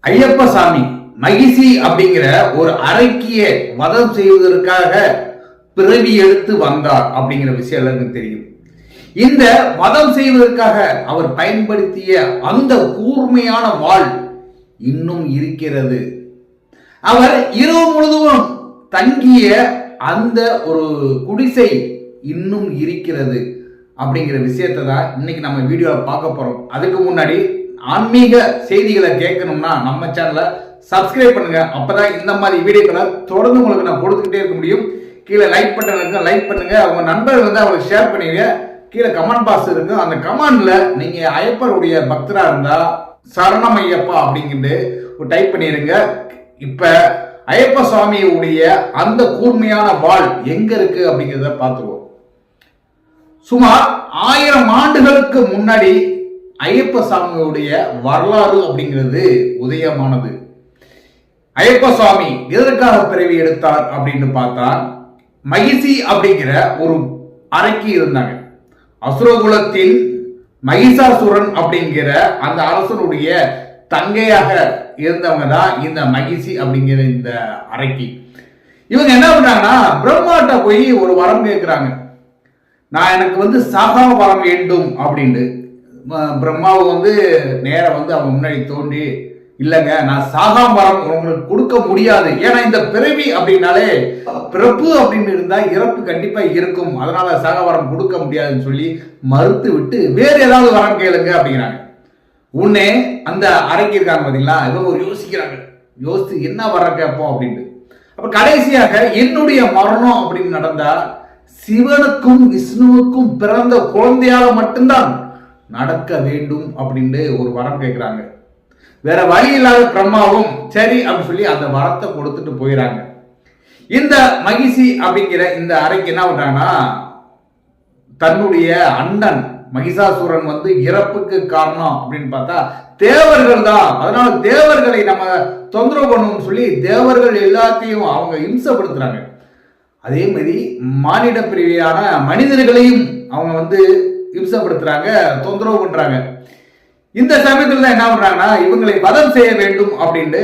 ஐயப்பசாமி மகிசி அப்படிங்கிற ஒரு அரைக்கிய வதம் செய்வதற்காக பிறவி எடுத்து வந்தார் அப்படிங்கிற விஷயம் எல்லாருக்கும் தெரியும். இந்த வதம் செய்வதற்காக அவர் பயன்படுத்திய அந்த கூர்மையான வாள் இன்னும் இருக்கிறது. அவர் இரவு முழுவதும் தங்கிய அந்த ஒரு குடிசை இன்னும் இருக்கிறது அப்படிங்கிற விஷயத்தை தான் இன்னைக்கு நம்ம வீடியோவில் பார்க்க போறோம். அதுக்கு முன்னாடி ஆன்மீக செய்திகளை கேட்கணும்னா நம்ம சேனலை சப்ஸ்கிரைப் பண்ணுங்க. அப்பதான் இந்த மாதிரி வீடியோக்களை தொடர்ந்து உங்களுக்கு நான் கொடுத்துக்கிட்டே இருக்க முடியும். கீழே லைக் பட்டன் இருக்கு, லைக் பண்ணுங்க. உங்க நண்பர்கள் வந்து அவங்களுக்கு ஷேர் பண்ணுங்க. கீழே கமெண்ட் பாக்ஸ் இருக்கு, அந்த கமெண்ட்ல நீங்க ஐயப்பருடைய பக்தரா இருந்தா சரணம் ஐயப்பா அப்படிங்கிட்டு டைப் பண்ணிருங்க. இப்ப ஐயப்ப சுவாமியுடைய அந்த கூர்மையான வாள் எங்க இருக்கு அப்படிங்கிறத பார்த்துருவோம். சுமார் 1000 ஆண்டுகளுக்கு முன்னாடி ஐயப்ப சாமியுடைய வரலாறு அப்படிங்கிறது உதயமானது. ஐயப்ப சுவாமி எதற்காக பிறவி எடுத்தார் அப்படின்னு பார்த்தா, மகிசி அப்படிங்கிற ஒரு அரக்கி இருந்தாங்க. அசுரகுலத்தில் மகிஷாசுரன் அப்படிங்கிற அந்த அரசனுடைய தங்கையாக இருந்தவங்க தான் இந்த மகிசி அப்படிங்கிற இந்த அரக்கி. இவங்க என்ன பண்றாங்கன்னா, பிரம்மாட்ட போய் ஒரு வரம் கேட்கிறாங்க. நான் எனக்கு வந்து சாகா வரம் வேண்டும் அப்படின்ட்டு. பிரம்மாவை வந்து நேரம் வந்து அவங்க முன்னாடி தோண்டி, இல்லைங்க நான் சாகாம் வரம் உங்களுக்கு கொடுக்க முடியாது. ஏன்னா இந்த பிறவி அப்படின்னாலே பிறப்பு அப்படின்னு இருந்தா இறப்பு கண்டிப்பா இருக்கும், அதனால சாகா வரம் கொடுக்க முடியாதுன்னு சொல்லி மறுத்து விட்டு வேற ஏதாவது வரம் கேளுங்க அப்படிங்கிறாங்க. உடனே அந்த அறைக்கு இருக்காங்க பாத்தீங்களா, இவங்க ஒரு யோசிச்சு என்ன வரம் கேட்போம் அப்படின்ட்டு. அப்ப கடைசியாக என்னுடைய மரணம் அப்படின்னு நடந்தா சிவனுக்கும் விஷ்ணுவுக்கும் பிறந்த குழந்தையால மட்டும்தான் நடக்க வேண்டும் அப்படின்னு ஒரு வரம் கேட்கிறாங்க. வேற வழி இல்லாத பிரம்மாவும் சரி அப்படின்னு சொல்லி அந்த வரத்தை கொடுத்துட்டு போயிறாங்க. இந்த மகிசி அப்படிங்கிற இந்த அறைக்கு என்ன பண்றாங்கன்னா, தன்னுடைய அண்ணன் மகிஷாசுரன் வந்து இறப்புக்கு காரணம் அப்படின்னு பார்த்தா தேவர்கள் தான், அதனால தேவர்களை நம்ம தொந்தரவு பண்ணணும்னு சொல்லி தேவர்கள் எல்லாத்தையும் அவங்க இம்சப்படுத்துறாங்க. அதே மாதிரி மானிட பிரிவியான மனிதர்களையும் அவங்க வந்து இம்சப்படுத்துறாங்க, தொந்தரவு பண்றாங்க. இந்த சமயத்துல தான் என்ன பண்றாங்கன்னா, இவங்களை வதம் செய்ய வேண்டும் அப்படின்னு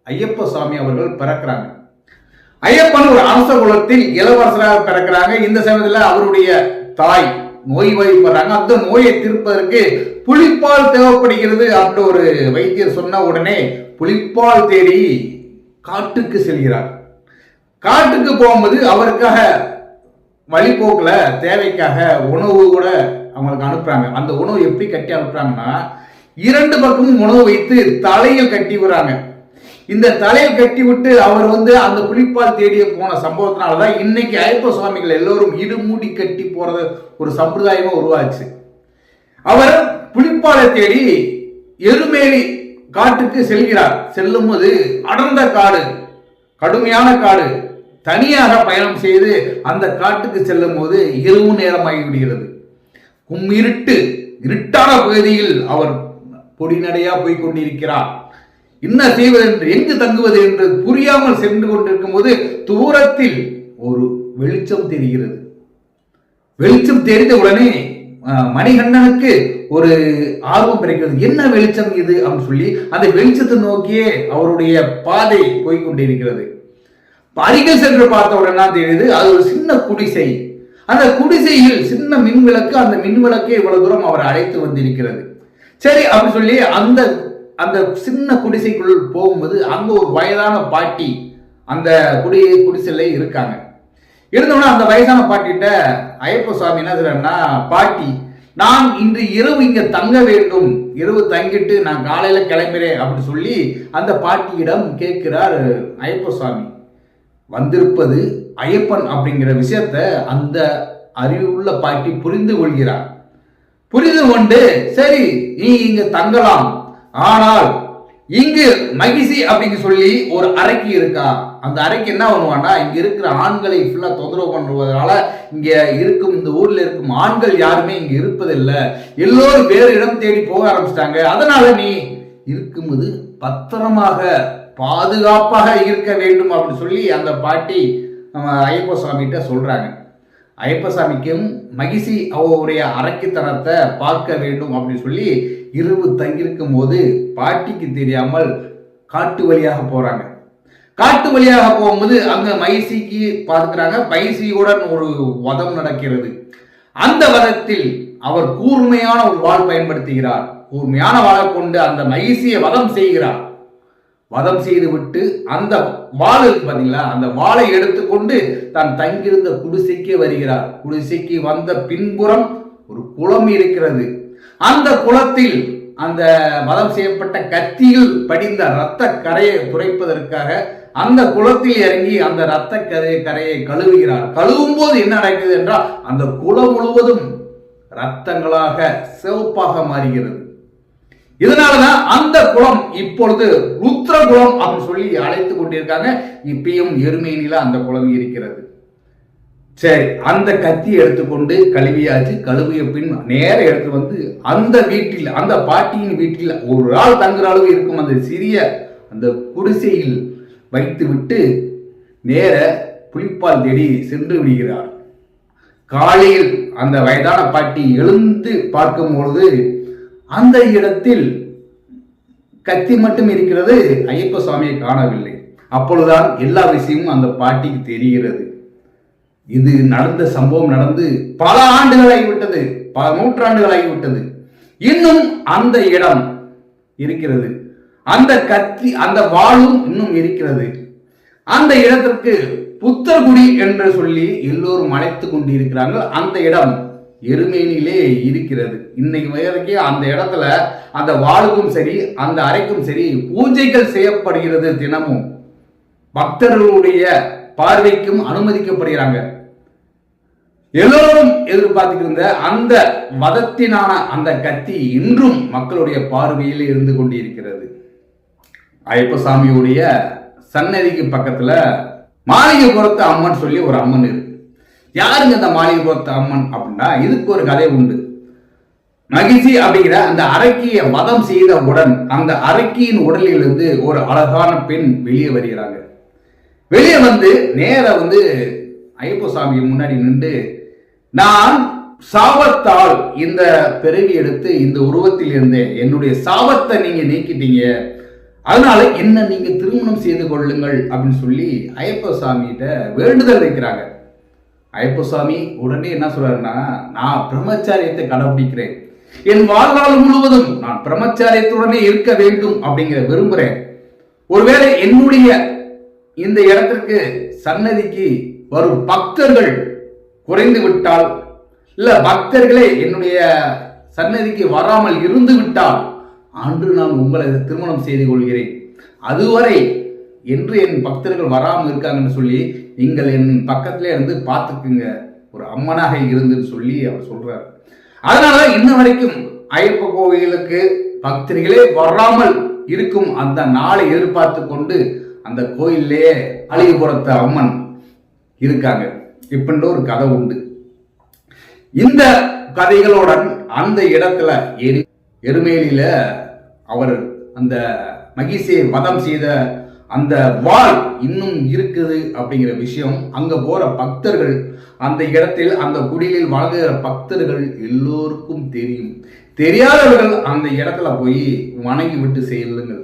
ஐயப்ப சாமி அவர்கள் பிறக்கிறாங்க. ஐயப்பன் ஒரு அரச குலத்தில் இளவரசராக பிறக்கிறாங்க. இந்த சமயத்துல அவருடைய தாய் நோய் வாய்ப்படுறாங்க. அந்த நோயை தீர்ப்பதற்கு புலிப்பால் தேவைப்படுகிறது அப்படின்னு ஒரு வைத்தியர் சொன்ன உடனே புலிப்பால் தேடி காட்டுக்கு செல்கிறார். காட்டுக்கு போகும்போது அவருக்காக வழிபோக்குல தேவைக்காக உணவு கூட அவங்களுக்கு அனுப்புறாங்க. அந்த உணவு எப்படி கட்டி அனுப்புறாங்கன்னா, 2 பக்கமும் உணவு வைத்து தலையில் கட்டி விடுறாங்க. இந்த தலையில் கட்டி விட்டு அவர் வந்து அந்த புலிப்பால் தேடிய போன சம்பவத்தினாலதான் இன்னைக்கு ஐயப்ப சுவாமிகள் எல்லோரும் இடுமூடி கட்டி போறது ஒரு சம்பிரதாயமா உருவாச்சு. அவர் புலிப்பாலை தேடி எருமேலி காட்டுக்கு செல்கிறார். செல்லும் போது அடர்ந்த காடு, கடுமையான காடு, தனியாக பயணம் செய்து அந்த காட்டுக்கு செல்லும் போது இரவு நேரமாகி விடுகிறது. இருட்டான பகுதியில் அவர் பொடிநடையா போய் கொண்டிருக்கிறார். என்ன செய்வது என்று, எங்கு தங்குவது என்று புரியாமல் சென்று கொண்டிருக்கும் போது தூரத்தில் ஒரு வெளிச்சம் தெரிகிறது. வெளிச்சம் தெரிந்த உடனே மணிகண்டனுக்கு ஒரு ஆர்வம் பிறக்கிறது. என்ன வெளிச்சம் இது அப்படின்னு சொல்லி அந்த வெளிச்சத்தை நோக்கியே அவருடைய பாதை போய்கொண்டிருக்கிறது. அருகில் சென்று பார்த்த உடனே தெரியுது அது ஒரு சின்ன குடிசை. அந்த குடிசையில் சின்ன மின்விளக்கு, அந்த மின்விளக்கே இவ்வளவு தூரம் அவர் அழைத்து வந்திருக்கிறது. சரி அப்படின்னு சொல்லி அந்த அந்த சின்ன குடிசைக்குள் போகும்போது அங்க ஒரு வயதான பாட்டி அந்த குடிசையில இருக்காங்க. இருந்தோன்னா அந்த வயசான பாட்டிட்ட ஐயப்ப சுவாமி என்ன சொல்றாருன்னா, பாட்டி நான் இன்று இரவு இங்க தங்க வேண்டும், இரவு தங்கிட்டு நான் காலையில கிளம்புறேன் அப்படின்னு சொல்லி அந்த பாட்டியிடம் கேட்கிறார் ஐயப்ப சுவாமி. வந்திருப்பது ஐயப்பன் அப்படிங்கிற விஷயத்த அந்த அறிவுள்ள பாட்டி புரிந்து கொள்கிறார். புரிந்து கொண்டு சரி நீ இங்க தங்கலாம், ஆனால் இங்கு மகிசி அப்படின்னு சொல்லி ஒரு அறைக்கு இருக்கா, அந்த அறைக்கு என்ன பண்ணுவான்னா, இங்க இருக்கிற ஆண்களை ஃபுல்லா தொந்தரவு பண்ணுவதனால இங்க இருக்கும் இந்த ஊர்ல இருக்கும் ஆண்கள் யாருமே இங்க இருப்பதில்லை, எல்லோரும் வேறு இடம் தேடி போக ஆரம்பிச்சிட்டாங்க, அதனால நீ இருக்கும்போது பத்திரமாக பாதுகாப்பாக இருக்க வேண்டும் அப்படின்னு சொல்லி அந்த பாட்டி ஐயப்ப சுவாமிகிட்ட சொல்றாங்க. ஐயப்ப சாமிக்கும் மகிசி அவருடைய அரக்கித்தனத்தை பார்க்க வேண்டும் அப்படின்னு சொல்லி இரவு தங்கியிருக்கும் போது பாட்டிக்கு தெரியாமல் காட்டு வழியாக போறாங்க. காட்டு வழியாக போகும்போது அங்க மைசிக்கு பார்க்கிறாங்க. மைசியுடன் ஒரு வதம் நடக்கிறது. அந்த வதத்தில் அவர் கூர்மையான ஒரு வாள் பயன்படுத்துகிறார். கூர்மையான வாளை கொண்டு அந்த மைசியை வதம் செய்கிறார். வதம் செய்து விட்டு அந்த வாள் இருக்கு பாத்தீங்களா, அந்த வாளை எடுத்துக்கொண்டு தான் தங்கியிருந்த குடிசைக்கு வருகிறார். குடிசைக்கு வந்த பின்புறம் ஒரு குளம் இருக்கிறது. அந்த குளத்தில் அந்த வதம் செய்யப்பட்ட கத்தியில் படிந்த இரத்த கரையை துடைப்பதற்காக அந்த குளத்தில் இறங்கி அந்த இரத்த கரையை கழுவுகிறார். கழுவும் போது என்ன நடக்குது என்றால் அந்த குளம் முழுவதும் இரத்தங்களாக சிவப்பாக மாறுகிறது. இதனாலதான் அந்த குளம் இப்பொழுது ருத்ர குளம் அப்படின்னு சொல்லி அழைத்துக் கொண்டிருக்காங்க. இப்பயும் எருமேனில அந்த குளம் இருக்கிறது. சரி, அந்த கத்தியை எடுத்துக்கொண்டு கழுவியாச்சு. கழுவிய பின் நேர எடுத்து வந்து அந்த வீட்டில், அந்த பாட்டியின் வீட்டில் ஒரு ஆள் தங்குற அளவு இருக்கும் அந்த சிறிய அந்த குடிசையில் வைத்து விட்டு நேர புலிப்பால் தேடி சென்று விடுகிறார். காலையில் அந்த வயதான பாட்டி எழுந்து பார்க்கும் பொழுது அந்த இடத்தில் கத்தி மட்டும் இருக்கிறது. ஐயப்ப சுவாமியை காணவில்லை. அப்பொழுதுதான் எல்லா விஷயமும் அந்த பாட்டிக்கு தெரிகிறது. இது நடந்த சம்பவம் நடந்து பல ஆண்டுகள் ஆகிவிட்டது, பல நூற்றாண்டுகள் ஆகிவிட்டது. இன்னும் அந்த இடம் இருக்கிறது. அந்த கத்தி, அந்த வாளும் இன்னும் இருக்கிறது. அந்த இடத்திற்கு புத்தர்குடி என்று சொல்லி எல்லோரும் அழைத்து கொண்டு இருக்கிறாங்க. அந்த இடம் எருமேனிலே இருக்கிறது. இன்னைக்கு வரைக்கும் அந்த இடத்துல அந்த வாளுக்கும் சரி அந்த அறைக்கும் சரி பூஜைகள் செய்யப்படுகிறது. தினமும் பக்தர்களுடைய பார்வைக்கும் அனுமதிக்கப்படுகிறாங்க. எல்லோரும் எதிர்பார்த்திருந்த அந்த வதத்தினான அந்த கத்தி இன்றும் மக்களுடைய பார்வையில் இருந்து கொண்டிருக்கிறது. ஐயப்ப சாமியுடைய சன்னதிக்கு பக்கத்துல மாளிகைபுரத்து அம்மன் சொல்லி ஒரு அம்மன் இருக்கு. யாருங்க அந்த மாளிகைபுரத்து அம்மன் அப்படின்னா, இதுக்கு ஒரு கதை உண்டு. மகிழ்ச்சி அப்படிங்கிற அந்த அரக்கியை வதம் செய்தவுடன் அந்த அரக்கியின் உடலிலிருந்து ஒரு அழகான பெண் வெளியே வருகிறாங்க. வெளியே வந்து நேர வந்து ஐயப்ப சாமி முன்னாடி நின்று, நான் சாபத்தால் இந்த பிறவி எடுத்து இந்த உருவத்தில் இருந்தேன், என்னுடைய சாபத்தை நீங்க நீக்கிட்டீங்க, அதனால என்ன நீங்க திருமணம் செய்து கொள்ளுங்கள் அப்படின்னு சொல்லி ஐயப்ப சாமிகிட்ட வேண்டுதல் வைக்கிறாங்க. ஐயப்ப சாமி உடனே என்ன சொல்றாருன்னா, நான் பிரம்மச்சாரியத்தை கடைபிடிக்கிறேன், என் வாழ்நாள் முழுவதும் நான் பிரம்மச்சாரியத்துடனே இருக்க வேண்டும் அப்படிங்கிற விரும்புறேன். ஒருவேளை என்னுடைய இந்த இடத்திற்கு சன்னதிக்கு வரும் பக்தர்கள் குறைந்து விட்டால், இல்ல பக்தர்களே என்னுடைய சன்னதிக்கு வராமல் இருந்து விட்டால் அன்று நான் உங்களை திருமணம் செய்து கொள்கிறேன். அதுவரை என்று என் பக்தர்கள் வராமல் இருக்காங்கன்னு சொல்லி நீங்கள் என் பக்கத்திலே இருந்து பார்த்துக்குங்க, ஒரு அம்மனாக இருந்துன்னு சொல்லி அவர் சொல்றார். அதனால இன்ன வரைக்கும் ஐயப்ப கோவிலுக்கு பக்தர்களே வராமல் இருக்கும் அந்த நாளை எதிர்பார்த்து கொண்டு அந்த கோயிலே அழகிபுரத்து அம்மன் இருக்காங்க. இப்படின்ற ஒரு கதை உண்டு. இந்த கதைகளுடன் அந்த இடத்துல எருமேலியில அவர் அந்த மகிழ்ச்சியை வதம் செய்த அந்த வாள் இன்னும் இருக்குது அப்படிங்கிற விஷயம் அங்க போற பக்தர்கள், அந்த இடத்தில் அந்த குடிலில் வாழ்கிற பக்தர்கள் எல்லோருக்கும் தெரியும். தெரியாதவர்கள் அந்த இடத்துல போய் வணங்கி விட்டு செல்லுங்கள்.